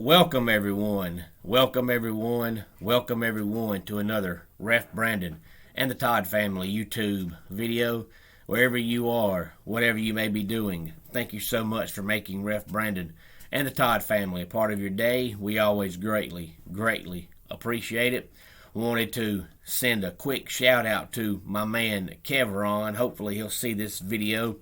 Welcome everyone, welcome everyone, welcome everyone to another Ref Brandon and the Todd family YouTube video. Wherever you are, whatever you may be doing, thank you so much for making Ref Brandon and the Todd family a part of your day. We always greatly appreciate it. Wanted to send a quick shout out to my man Kevron. Hopefully he'll see this video.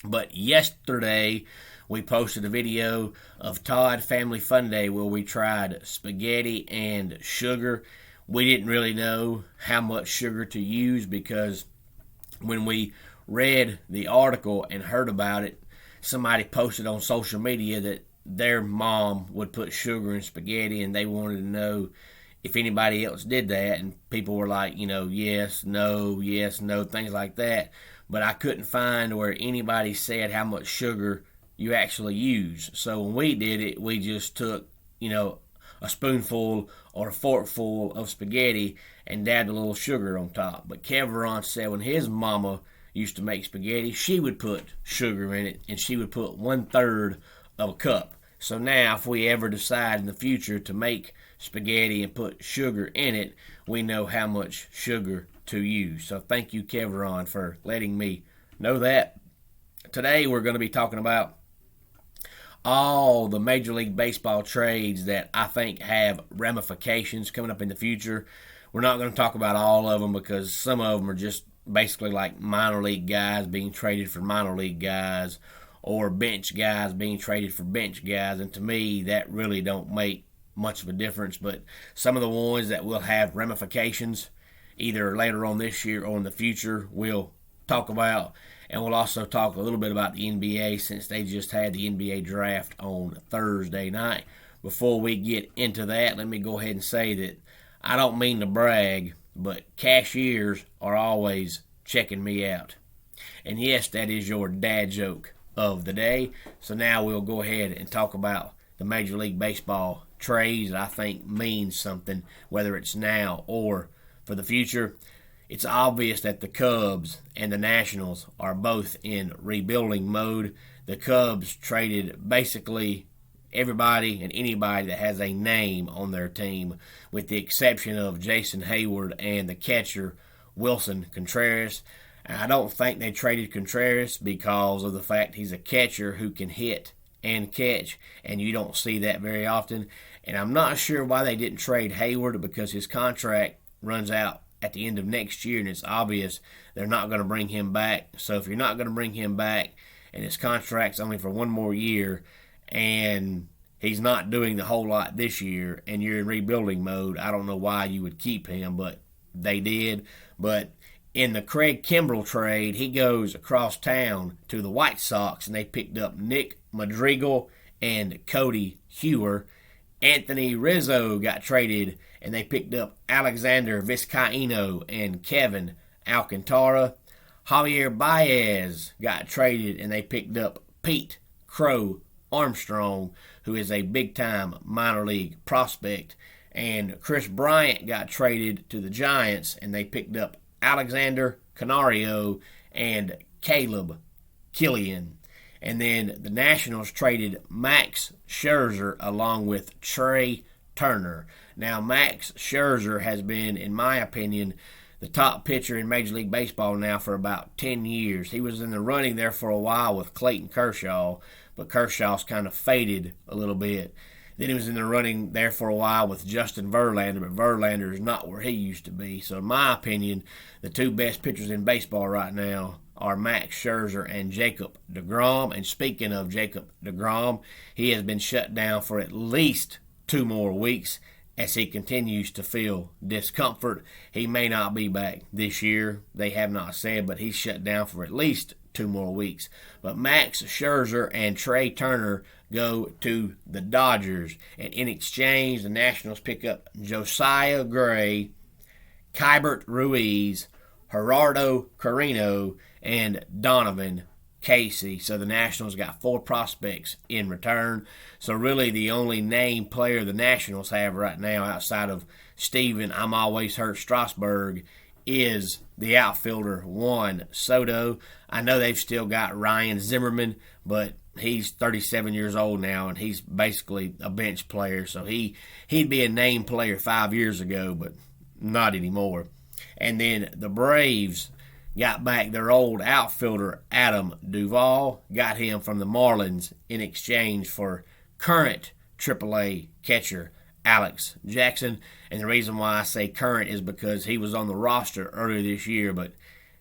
But yesterday we posted a video of Todd Family Fun Day where we tried spaghetti and sugar. We didn't really know how much sugar to use because when we read the article and heard about it, somebody posted on social media that their mom would put sugar in spaghetti and they wanted to know if anybody else did that, and people were like, yes, no, things like that. But I couldn't find where anybody said how much sugar you actually use. So when we did it, we just took, a spoonful or a forkful of spaghetti and dabbed a little sugar on top. But Kevron said when his mama used to make spaghetti, she would put sugar in it, and she would put 1/3 of a cup. So now if we ever decide in the future to make spaghetti and put sugar in it, we know how much sugar to use. So thank you, Kevron, for letting me know that. Today we're going to be talking about all the Major League Baseball trades that I think have ramifications coming up in the future. We're not going to talk about all of them because some of them are just basically like minor league guys being traded for minor league guys, or bench guys being traded for bench guys, and to me that really don't make much of a difference. But some of the ones that will have ramifications either later on this year or in the future we'll talk about. And we'll also talk a little bit about the NBA since they just had the NBA draft on Thursday night. Before we get into that, let me go ahead and say that I don't mean to brag, but cashiers are always checking me out. And yes, that is your dad joke of the day. So now we'll go ahead and talk about the Major League Baseball trades that I think means something, whether it's now or for the future. It's obvious that the Cubs and the Nationals are both in rebuilding mode. The Cubs traded basically everybody and anybody that has a name on their team, with the exception of Jason Hayward and the catcher Wilson Contreras. And I don't think they traded Contreras because of the fact he's a catcher who can hit and catch, and you don't see that very often. And I'm not sure why they didn't trade Hayward, because his contract runs out at the end of next year, and it's obvious they're not going to bring him back. So if you're not going to bring him back and his contract's only for one more year and he's not doing the whole lot this year and you're in rebuilding mode, I don't know why you would keep him, but they did. But in the Craig Kimbrell trade, he goes across town to the White Sox, and they picked up Nick Madrigal and Cody Hewer. Anthony Rizzo got traded, and they picked up Alexander Vizcaíno and Kevin Alcantara. Javier Baez got traded, and they picked up Pete Crow Armstrong, who is a big-time minor league prospect. And Chris Bryant got traded to the Giants, and they picked up Alexander Canario and Caleb Killian. And then the Nationals traded Max Scherzer along with Trey Turner. Now, Max Scherzer has been, in my opinion, the top pitcher in Major League Baseball now for about 10 years. He was in the running there for a while with Clayton Kershaw, but Kershaw's kind of faded a little bit. Then he was in the running there for a while with Justin Verlander, but Verlander is not where he used to be. So in my opinion, the two best pitchers in baseball right now are Max Scherzer and Jacob deGrom. And speaking of Jacob deGrom, he has been shut down for at least 2 more weeks as he continues to feel discomfort. He may not be back this year. They have not said, but he's shut down for at least 2 more weeks. But Max Scherzer and Trey Turner go to the Dodgers. And in exchange, the Nationals pick up Josiah Gray, Kybert Ruiz, Gerardo Carino, and Donovan Casey. So the Nationals got 4 prospects in return. So really the only named player the Nationals have right now outside of Steven I'm Always Hurt Strasburg is the outfielder Juan Soto. I know they've still got Ryan Zimmerman, but he's 37 years old now, and he's basically a bench player. So he'd be a name player 5 years ago, but not anymore. And then the Braves got back their old outfielder, Adam Duvall, got him from the Marlins in exchange for current AAA catcher Alex Jackson. And the reason why I say current is because he was on the roster earlier this year, but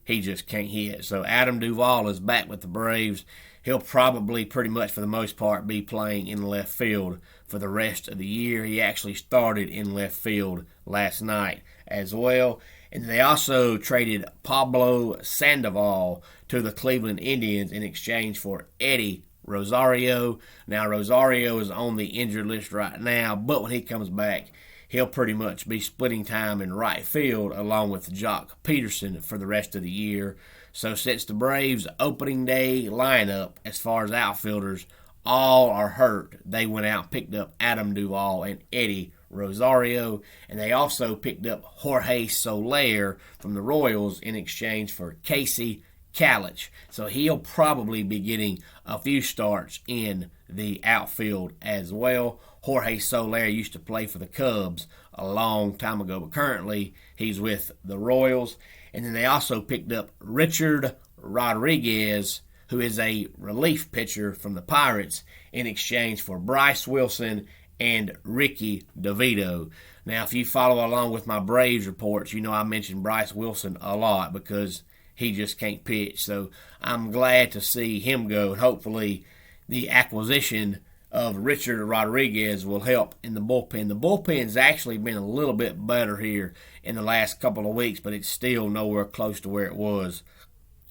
he just can't hit. So Adam Duvall is back with the Braves. He'll probably pretty much for the most part be playing in left field for the rest of the year. He actually started in left field last night as well. And they also traded Pablo Sandoval to the Cleveland Indians in exchange for Eddie Rosario. Now, Rosario is on the injured list right now, but when he comes back, he'll pretty much be splitting time in right field along with Jock Peterson for the rest of the year. So since the Braves' opening day lineup, as far as outfielders, all are hurt, they went out and picked up Adam Duvall and Eddie Rosario, and they also picked up Jorge Soler from the Royals in exchange for Casey Kalich. So he'll probably be getting a few starts in the outfield as well. Jorge Soler used to play for the Cubs a long time ago, but currently he's with the Royals. And then they also picked up Richard Rodriguez, who is a relief pitcher from the Pirates, in exchange for Bryce Wilson and Ricky DeVito. Now, if you follow along with my Braves reports, you know I mentioned Bryce Wilson a lot because he just can't pitch. So I'm glad to see him go, and hopefully the acquisition of Richard Rodriguez will help in the bullpen. The bullpen's actually been a little bit better here in the last couple of weeks, but it's still nowhere close to where it was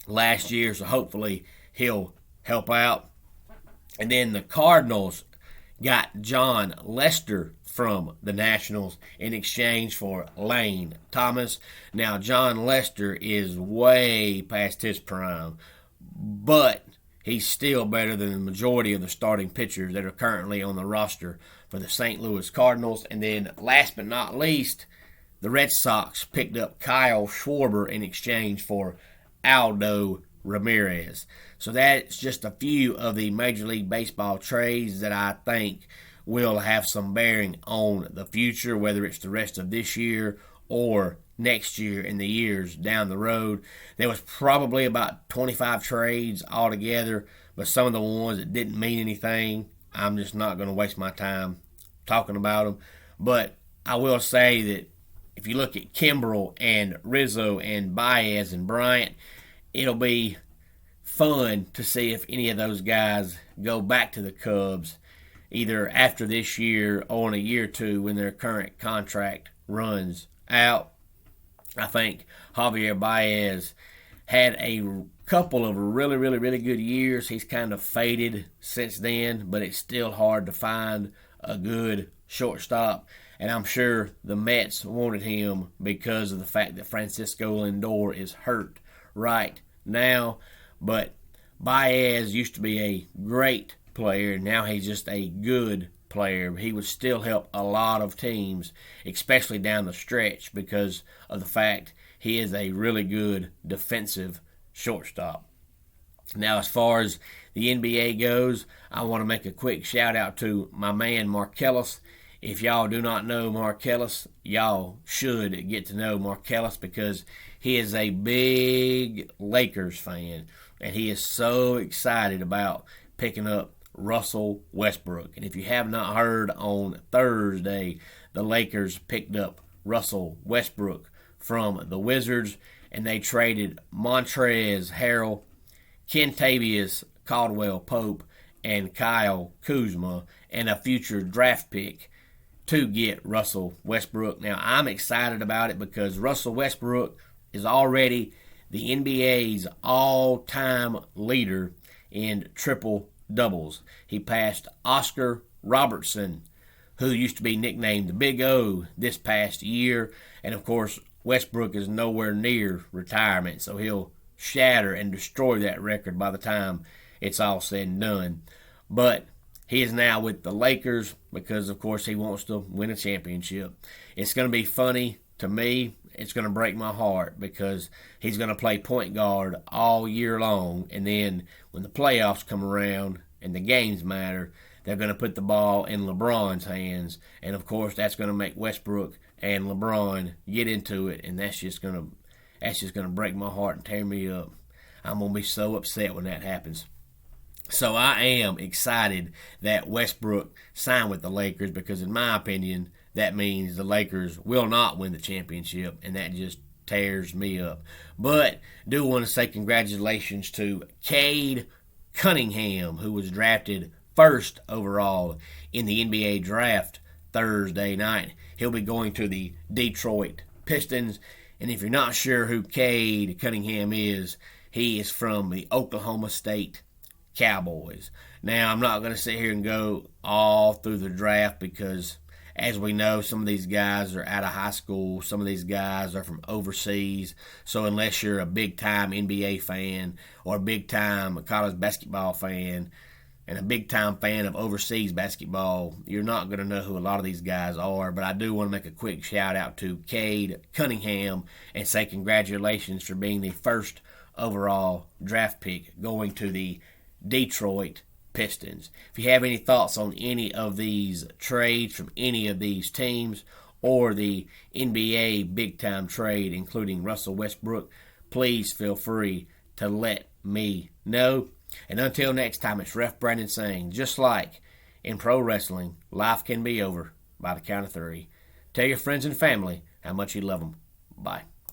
last year, so hopefully he'll help out. And then the Cardinals got John Lester from the Nationals in exchange for Lane Thomas. Now, John Lester is way past his prime, but he's still better than the majority of the starting pitchers that are currently on the roster for the St. Louis Cardinals. And then, last but not least, the Red Sox picked up Kyle Schwarber in exchange for Aldo Ramirez. So that's just a few of the Major League Baseball trades that I think will have some bearing on the future, whether it's the rest of this year or next year in the years down the road. There was probably about 25 trades altogether, but some of the ones that didn't mean anything, I'm just not going to waste my time talking about them. But I will say that if you look at Kimbrel and Rizzo and Baez and Bryant, it'll be fun to see if any of those guys go back to the Cubs either after this year or in a year or two when their current contract runs out. I think Javier Baez had a couple of really good years. He's kind of faded since then, but it's still hard to find a good shortstop. And I'm sure the Mets wanted him because of the fact that Francisco Lindor is hurt right now. But Baez used to be a great player. Now he's just a good player. He would still help a lot of teams, especially down the stretch, because of the fact he is a really good defensive shortstop. Now, as far as the NBA goes, I want to make a quick shout out to my man Marcellus. If y'all do not know Marcellus, y'all should get to know Marcellus because he is a big Lakers fan, and he is so excited about picking up Russell Westbrook. And if you have not heard, on Thursday, the Lakers picked up Russell Westbrook from the Wizards, and they traded Montrezl Harrell, Kentavious Caldwell-Pope, and Kyle Kuzma, and a future draft pick to get Russell Westbrook. Now, I'm excited about it because Russell Westbrook is already the NBA's all-time leader in triple-doubles. He passed Oscar Robertson, who used to be nicknamed the Big O, this past year. And, of course, Westbrook is nowhere near retirement, so he'll shatter and destroy that record by the time it's all said and done. But he is now with the Lakers because, of course, he wants to win a championship. It's going to be funny to me. It's going to break my heart because he's going to play point guard all year long, and then when the playoffs come around, and the games matter, they're going to put the ball in LeBron's hands. And, of course, that's going to make Westbrook and LeBron get into it, and that's just going to break my heart and tear me up. I'm going to be so upset when that happens. So I am excited that Westbrook signed with the Lakers because, in my opinion, that means the Lakers will not win the championship, and that just tears me up. But do want to say congratulations to Cade Cunningham, who was drafted first overall in the NBA draft Thursday night. He'll be going to the Detroit Pistons. And if you're not sure who Cade Cunningham is, he is from the Oklahoma State Cowboys. Now, I'm not going to sit here and go all through the draft because, as we know, some of these guys are out of high school. Some of these guys are from overseas. So unless you're a big-time NBA fan or a big-time college basketball fan and a big-time fan of overseas basketball, you're not going to know who a lot of these guys are. But I do want to make a quick shout-out to Cade Cunningham and say congratulations for being the first overall draft pick going to the Detroit Pistons. If you have any thoughts on any of these trades from any of these teams or the NBA big-time trade, including Russell Westbrook, please feel free to let me know. And until next time, it's Ref Brandon saying, just like in pro wrestling, life can be over by the count of 3. Tell your friends and family how much you love them. Bye.